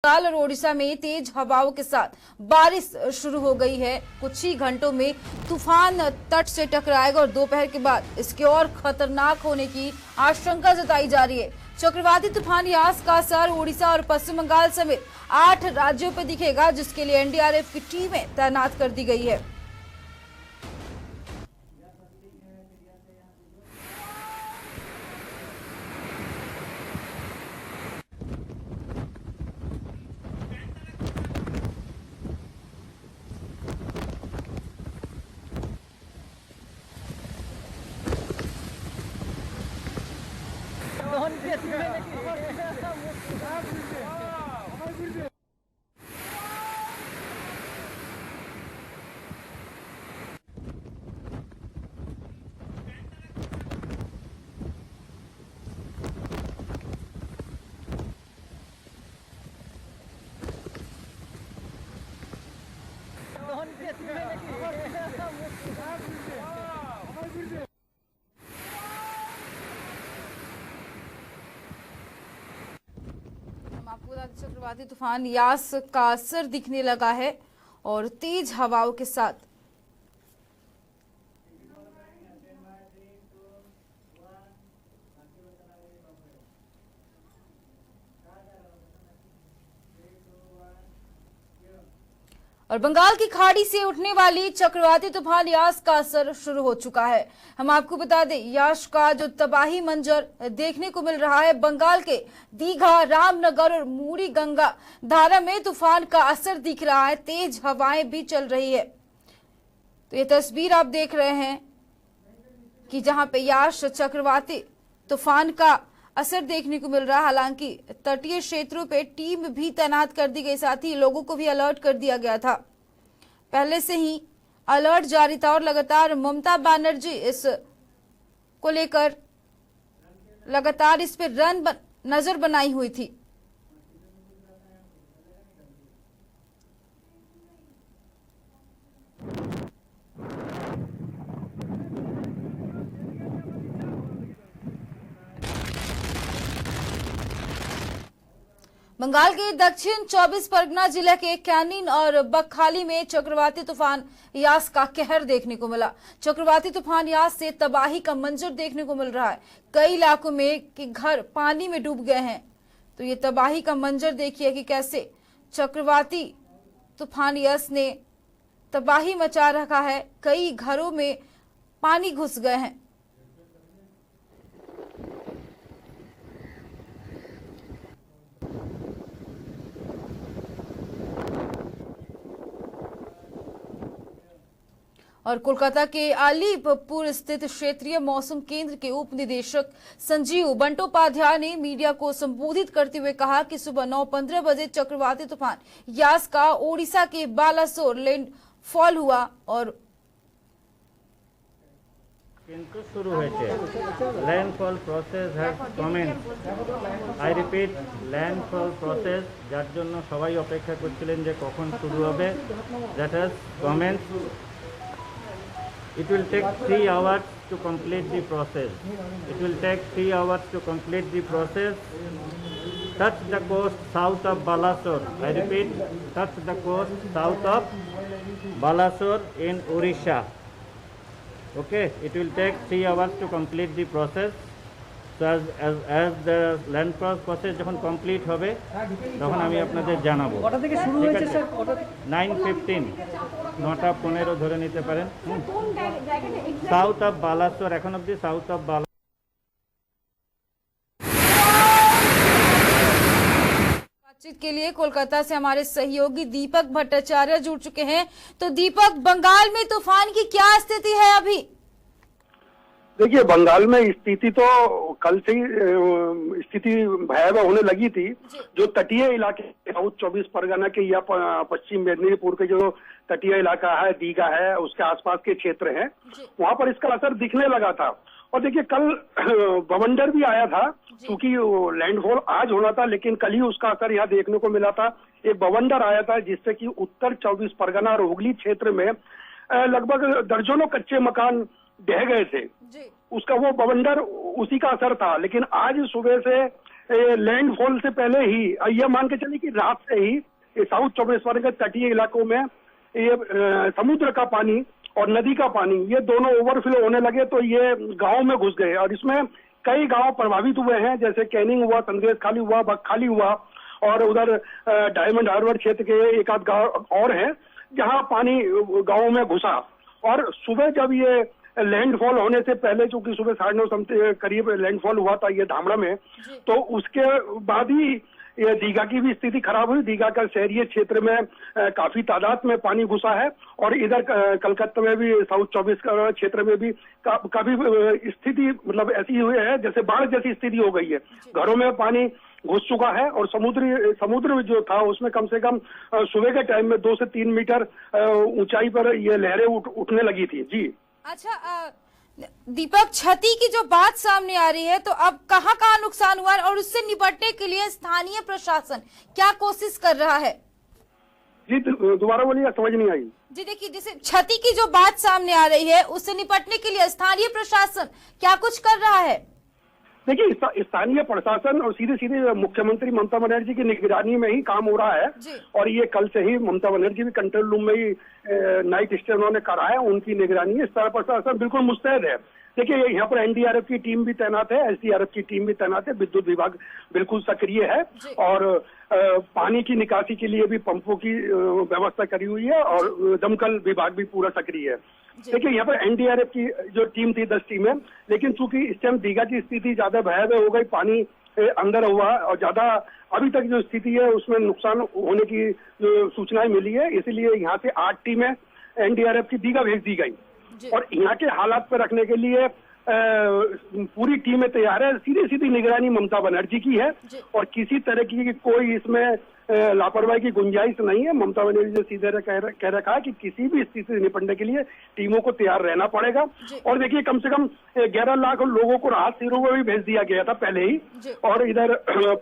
बंगाल और ओडिशा में तेज हवाओं के साथ बारिश शुरू हो गई है। कुछ ही घंटों में तूफान तट से टकराएगा और दोपहर के बाद इसके और खतरनाक होने की आशंका जताई जा रही है। चक्रवाती तूफान यास का असर ओडिशा और पश्चिम बंगाल समेत 8 राज्यों पर दिखेगा, जिसके लिए एनडीआरएफ की टीमें तैनात कर दी गई है। आपको बता दें, चक्रवाती तूफान यास का असर दिखने लगा है और तेज हवाओं के साथ और बंगाल की खाड़ी से उठने वाली चक्रवाती तूफान यास का असर शुरू हो चुका है। हम आपको बता दें, यास का जो तबाही मंजर देखने को मिल रहा है, बंगाल के दीघा, रामनगर और मूरी गंगा धारा में तूफान का असर दिख रहा है। तेज हवाएं भी चल रही है। तो ये तस्वीर आप देख रहे हैं कि जहां पे यास चक्रवाती तूफान का असर देखने को मिल रहा है। हालांकि तटीय क्षेत्रों पे टीम भी तैनात कर दी गई, साथ ही लोगों को भी अलर्ट कर दिया गया था। पहले से ही अलर्ट जारी था और लगातार ममता बनर्जी इस को लेकर लगातार इस पे नजर बनाई हुई थी। बंगाल के दक्षिण 24 परगना जिले के कैनिन और बकहाली में चक्रवाती तूफान यास का कहर देखने को मिला। चक्रवाती तूफान यास से तबाही का मंजर देखने को मिल रहा है। कई इलाकों में कि घर पानी में डूब गए हैं। तो ये तबाही का मंजर देखिए कि कैसे चक्रवाती तूफान यास ने तबाही मचा रखा है। कई घरों में पानी घुस गए हैं। और कोलकाता के अलीपुर स्थित क्षेत्रीय मौसम केंद्र के उप निदेशक संजीव बंटोपाध्याय ने मीडिया को संबोधित करते हुए कहा कि सुबह 9:15 बजे चक्रवाती तूफान यास का ओडिशा के बालासोर लैंडफॉल हुआ और কিন্তু শুরু হয়েছে landfall process has commence. I repeat, landfall process, যার জন্য সবাই অপেক্ষা করছিলেন যে কখন শুরু হবে, that has commence. It will take 3 hours to complete the process. It will take 3 hours to complete the process. Touch the coast south of Balasore. I repeat, touch the coast south of Balasore in Odisha. Okay, it will take 3 hours to complete the process. So as the landfall process যখন complete হবে তখন আমি আপনাদের জানাবো। কটা থেকে শুরু হয়েছে স্যার? 9:15, 9:15 ধরে নিতে পারেন। সাউথ অফ বালাসোর, এখন অবধি সাউথ অফ বালাসোর। बातचीत के लिए कोलकाता से हमारे सहयोगी दीपक भट्टाचार्य जुड़ चुके हैं। तो दीपक, बंगाल में तूफान की क्या स्थिति है अभी? देखिए, बंगाल में स्थिति तो कल से ही स्थिति भयावह होने लगी थी। जो तटीय इलाके साउथ 24 परगना के या पश्चिम मेदिनीपुर के जो तटीय इलाका है, दीघा है, उसके आसपास के क्षेत्र हैं, वहां पर इसका असर दिखने लगा था। और देखिए, कल बवंडर भी आया था, क्योंकि लैंडफॉल आज होना था, लेकिन कल ही उसका असर यहाँ देखने को मिला था। एक बवंडर आया था जिससे कि उत्तर 24 परगना और हुगली क्षेत्र में लगभग दर्जनों कच्चे मकान ढह गए थे। उसका वो बवंडर उसी का असर था। लेकिन आज सुबह से लैंडफॉल से पहले ही यह मान के चलिए कि रात से ही साउथ चौबीस परगना के तटीय इलाकों में ये समुद्र का पानी और नदी का पानी ये दोनों ओवरफ्लो होने लगे, तो ये गांव में घुस गए और इसमें कई गांव प्रभावित हुए हैं, जैसे कैनिंग हुआ, संदेश खाली हुआ, बकखाली हुआ और उधर डायमंड हार्बर क्षेत्र के एक आध गांव और हैं जहां पानी गांवों में घुसा। और सुबह जब ये लैंडफॉल होने से पहले, चूंकि सुबह 9:30 करीब लैंडफॉल हुआ था ये धामड़ा में, तो उसके बाद ही ये दीघा की भी स्थिति खराब हुई। दीघा का शहरीय क्षेत्र में काफी तादाद में पानी घुसा है और इधर कलकत्ता में भी, साउथ 24 क्षेत्र में भी काफी स्थिति मतलब ऐसी हुई है जैसे बाढ़ जैसी स्थिति हो गई है। घरों में पानी घुस चुका है और समुद्र जो था उसमें कम से कम सुबह के टाइम में 2 से 3 मीटर ऊंचाई पर ये लहरें उठने लगी थी। जी अच्छा दीपक, क्षति की जो बात सामने आ रही है तो अब कहाँ नुकसान हुआ है और उससे निपटने के लिए स्थानीय प्रशासन क्या कोशिश कर रहा है? जी दोबारा बोलिए, समझ नहीं आई। जी देखिए, जैसे क्षति की जो बात सामने आ रही है उससे निपटने के लिए स्थानीय प्रशासन क्या कुछ कर रहा है? देखिए स्थानीय प्रशासन और सीधे मुख्यमंत्री ममता बनर्जी की निगरानी में ही काम हो रहा है और ये कल से ही ममता बनर्जी भी कंट्रोल रूम में ही नाइट स्टे उन्होंने करा है, उनकी निगरानी है। स्थानीय प्रशासन बिल्कुल मुस्तैद है। देखिए यहाँ पर एनडीआरएफ की टीम भी तैनात है, एसडीआरएफ की टीम भी तैनात है, विद्युत विभाग बिल्कुल सक्रिय है और पानी की निकासी के लिए भी पंपों की व्यवस्था करी हुई है और दमकल विभाग भी पूरा सक्रिय है। देखिए यहाँ पर एनडीआरएफ की जो टीम थी 10 टीमें, लेकिन चूंकि इस टाइम दीघा की स्थिति ज्यादा भयावह हो गई, पानी अंदर हुआ और ज्यादा अभी तक जो स्थिति है उसमें नुकसान होने की जो सूचनाएं मिली है, इसीलिए यहाँ से 8 टीमें एनडीआरएफ की दीघा भेज दी गई और यहाँ के हालात पर रखने के लिए पूरी टीमें तैयार है। सीधी निगरानी ममता बनर्जी की है और किसी तरह की कोई इसमें लापरवाही की गुंजाइश नहीं है। ममता बनर्जी ने सीधे कह रखा है कि किसी भी स्थिति से निपटने के लिए टीमों को तैयार रहना पड़ेगा। और देखिए कम से कम 11 लाख लोगों को राहत शिविरों में भी भेज दिया गया था पहले ही और इधर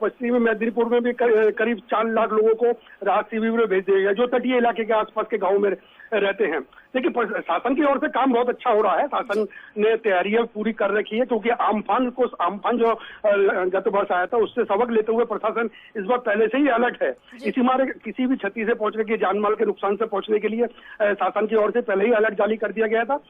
पश्चिमी मेदिनीपुर में भी करीब 4 लाख लोगों को राहत शिविर में भेज दिया गया जो तटीय इलाके के आसपास के गाँव में रहते हैं। देखिए शासन की ओर से काम बहुत अच्छा हो रहा है, शासन ने तैयारियां पूरी कर रखी है क्योंकि आमफान जो गत वर्ष आया था उससे सबक लेते हुए प्रशासन इस बार पहले से ही अलर्ट है। इसी मारे किसी भी क्षति से पहुंचने के, जान माल के नुकसान से पहुंचने के लिए शासन की ओर से पहले ही अलर्ट जारी कर दिया गया था।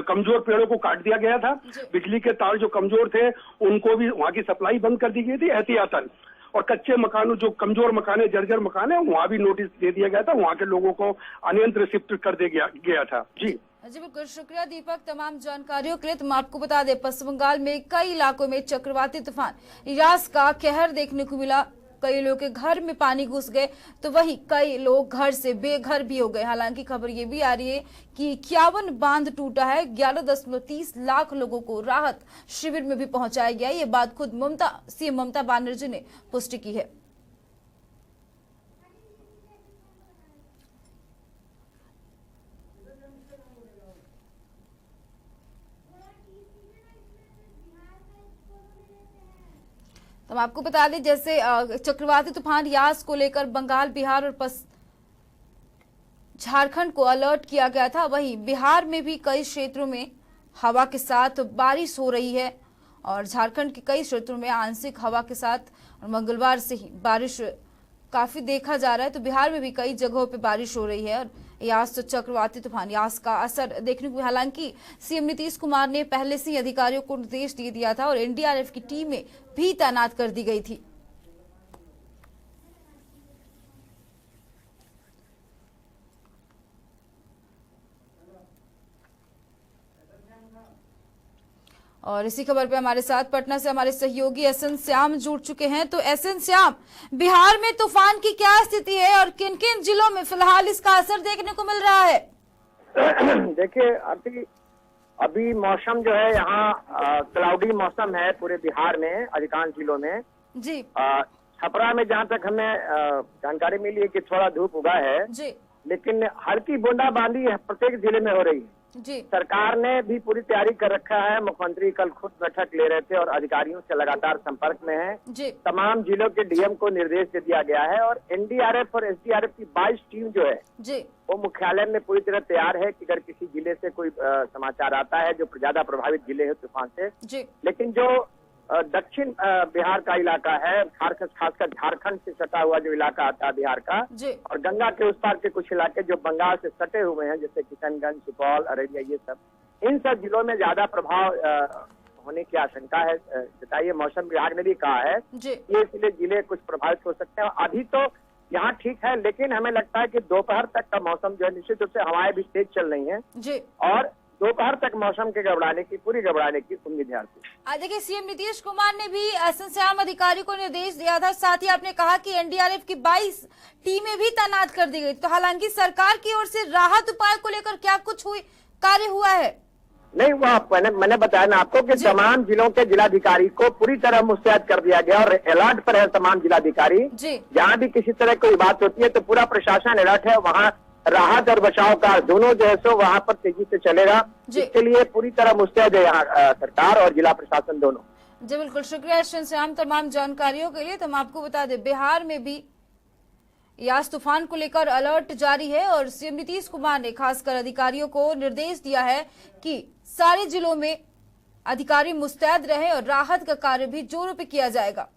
कमजोर पेड़ों को काट दिया गया था, बिजली के तार जो कमजोर थे उनको भी वहां की सप्लाई बंद कर दी गई थी एहतियातन, और कच्चे मकान जो कमजोर मकान है, जर्जर मकान है, वहां भी नोटिस दे दिया गया था, वहां के लोगों को अन्यंत्र शिफ्ट कर दिया गया था। जी बिल्कुल, शुक्रिया दीपक तमाम जानकारियों के लिए। तो मैं आपको बता दें पश्चिम बंगाल में कई इलाकों में चक्रवाती तूफान यास का कहर देखने को मिला। कई लोगों के घर में पानी घुस गए तो वहीं कई लोग घर से बेघर भी हो गए। हालांकि खबर ये भी आ रही है कि 51 बांध टूटा है, 11.30 लाख लोगों को राहत शिविर में भी पहुंचाया गया। ये बात खुद सीएम ममता बनर्जी ने पुष्टि की है। हम आपको बता दें जैसे चक्रवाती तूफान यास को लेकर बंगाल, बिहार और झारखंड को अलर्ट किया गया था। वहीं बिहार में भी कई क्षेत्रों में हवा के साथ बारिश हो रही है और झारखंड के कई क्षेत्रों में आंशिक हवा के साथ और मंगलवार से ही बारिश काफी देखा जा रहा है। तो बिहार में भी कई जगहों पे बारिश हो रही है और यास चक्रवाती तूफान यास का असर देखने को। हालांकि सीएम नीतीश कुमार ने पहले से ही अधिकारियों को निर्देश दे दिया था और एनडीआरएफ की टीमें भी तैनात कर दी गई थी। और इसी खबर पे हमारे साथ पटना से हमारे सहयोगी एसएन श्याम जुड़ चुके हैं। तो एसएन श्याम, बिहार में तूफान की क्या स्थिति है और किन किन जिलों में फिलहाल इसका असर देखने को मिल रहा है? देखिए अभी मौसम जो है यहाँ क्लाउडी मौसम है पूरे बिहार में, अधिकांश जिलों में जी। छपरा में जहाँ तक हमें जानकारी मिली है कि थोड़ा धूप उगा है जी, लेकिन हल्की बूंदाबांदी प्रत्येक जिले में हो रही है जी। सरकार ने भी पूरी तैयारी कर रखा है। मुख्यमंत्री कल खुद बैठक ले रहे थे और अधिकारियों से लगातार संपर्क में है जी। तमाम जिलों के डीएम को निर्देश दे दिया गया है और एनडीआरएफ और एसडीआरएफ की 22 टीम जो है जी वो मुख्यालय में पूरी तरह तैयार है कि अगर किसी जिले से कोई समाचार आता है जो ज्यादा प्रभावित जिले है तूफान से, जी। लेकिन जो दक्षिण बिहार का इलाका है, खासकर झारखंड से सटा हुआ जो इलाका आता है बिहार का, और गंगा के उस पार के कुछ इलाके जो बंगाल से सटे हुए हैं, जैसे किशनगंज, सुपौल, अररिया, ये सब, इन सब जिलों में ज्यादा प्रभाव होने की आशंका है जताई है। मौसम विभाग ने भी कहा है ये इसलिए जिले कुछ प्रभावित हो सकते हैं। अभी तो यहाँ ठीक है, लेकिन हमें लगता है कि दोपहर तक का मौसम जो है, निश्चित रूप से हवाएं भी तेज चल रही हैं और दोपहर तक मौसम के पूरी घबराने की उम्मीद है। देखिए, सीएम नीतीश कुमार ने भी एसएसएम अधिकारियों को निर्देश दिया था, साथ ही आपने कहा कि एनडीआरएफ की 22 टीमें भी तैनात कर दी गई। तो हालांकि सरकार की ओर से राहत उपाय को लेकर क्या कुछ कार्य हुआ है? नहीं, वह मैंने बताया ना आपको कि तमाम जिलों के जिलाधिकारी को पूरी तरह मुस्तैद कर दिया गया और अलर्ट पर है तमाम जिलाधिकारी। जहाँ भी किसी तरह कोई बात होती है तो पूरा प्रशासन अलर्ट है, वहाँ राहत और बचाव का दोनों जो है सो वहाँ पर तेजी से चलेगा। इसके लिए पूरी तरह मुस्तैद है यहाँ सरकार और जिला प्रशासन दोनों। जी बिल्कुल, शुक्रिया श्याम तमाम जानकारियों के लिए। तो हम आपको बता दें, बिहार में भी यास तूफान को लेकर अलर्ट जारी है और सीएम नीतीश कुमार ने खासकर अधिकारियों को निर्देश दिया है कि सारे जिलों में अधिकारी मुस्तैद रहे और राहत का कार्य भी जोरों पे किया जाएगा।